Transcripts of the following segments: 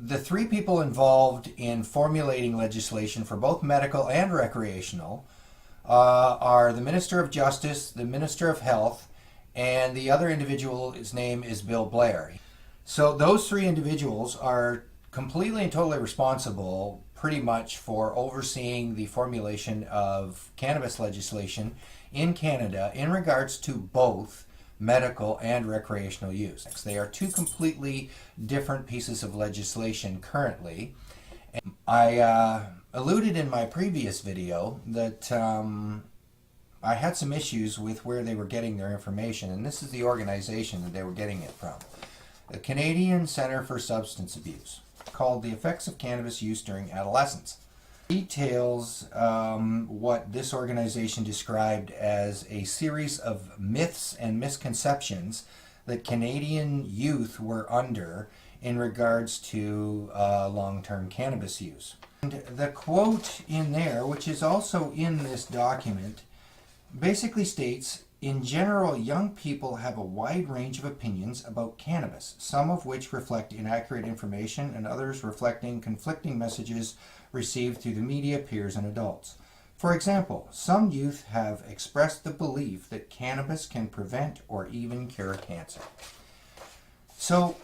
the three people involved in formulating legislation for both medical and recreational are the Minister of Justice, the Minister of Health, and the other individual, his name is Bill Blair. So those three individuals are completely and totally responsible pretty much for overseeing the formulation of cannabis legislation in Canada in regards to both medical and recreational use. They are two completely different pieces of legislation currently. And I alluded in my previous video that I had some issues with where they were getting their information, and this is the organization that they were getting it from. The Canadian Centre for Substance Abuse, called The Effects of Cannabis Use During Adolescence. Details what this organization described as a series of myths and misconceptions that Canadian youth were under in regards to long-term cannabis use. And the quote in there, which is also in this document, basically states, "In general, young people have a wide range of opinions about cannabis, some of which reflect inaccurate information and others reflecting conflicting messages received through the media, peers, and adults. For example, some youth have expressed the belief that cannabis can prevent or even cure cancer." So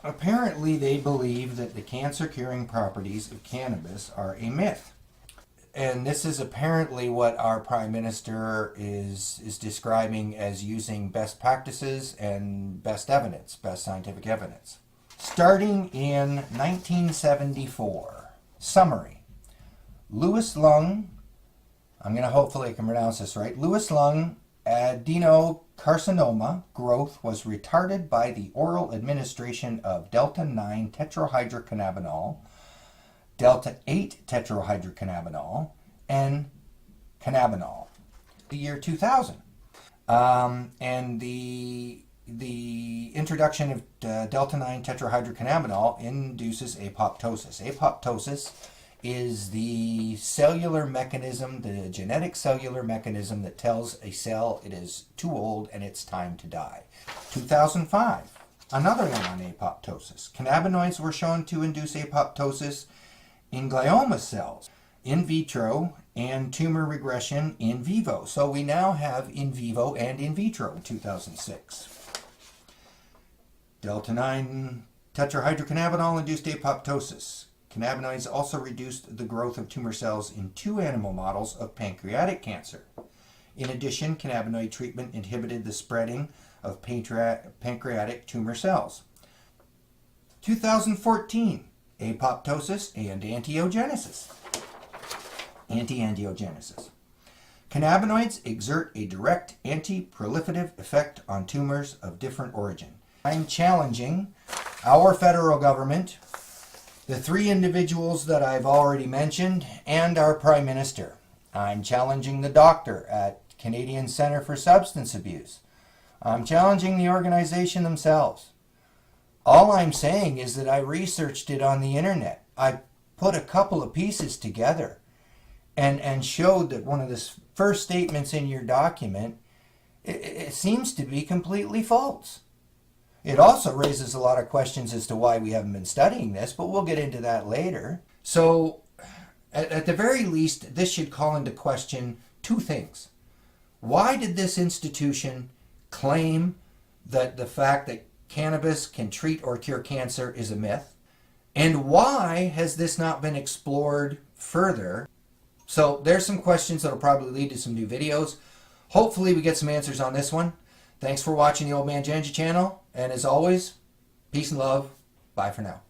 apparently they believe that the cancer-curing properties of cannabis are a myth. And this is apparently what our Prime Minister is describing as using best practices and best evidence, best scientific evidence. Starting in 1974, summary. Lewis lung, I'm going to hopefully I can pronounce this right, Lewis lung adenocarcinoma growth was retarded by the oral administration of delta-9 tetrahydrocannabinol, delta-8 tetrahydrocannabinol, and cannabinol. The year 2000. And the introduction of delta-9 tetrahydrocannabinol induces apoptosis. Apoptosis is the cellular mechanism, the genetic cellular mechanism that tells a cell it is too old and it's time to die. 2005, another one on apoptosis. Cannabinoids were shown to induce apoptosis in glioma cells, in vitro, and tumor regression in vivo. So we now have in vivo and in vitro in 2006. Delta-9 tetrahydrocannabinol induced apoptosis. Cannabinoids also reduced the growth of tumor cells in 2 animal models of pancreatic cancer. In addition, cannabinoid treatment inhibited the spreading of pancreatic tumor cells. 2014, apoptosis and anti-angiogenesis. Cannabinoids exert a direct anti-proliferative effect on tumors of different origin. I'm challenging our federal government, the 3 individuals that I've already mentioned, and our Prime Minister. I'm challenging the doctor at Canadian Centre for Substance Abuse. I'm challenging the organization themselves. All I'm saying is that I researched it on the internet. I put a couple of pieces together and showed that one of the first statements in your document, it seems to be completely false. It also raises a lot of questions as to why we haven't been studying this, but we'll get into that later. So, at the very least, this should call into question 2 things. Why did this institution claim that the fact that cannabis can treat or cure cancer is a myth? And why has this not been explored further? So, there's some questions that will probably lead to some new videos. Hopefully we get some answers on this one. Thanks for watching the Old Man Janji channel. And as always, peace and love. Bye for now.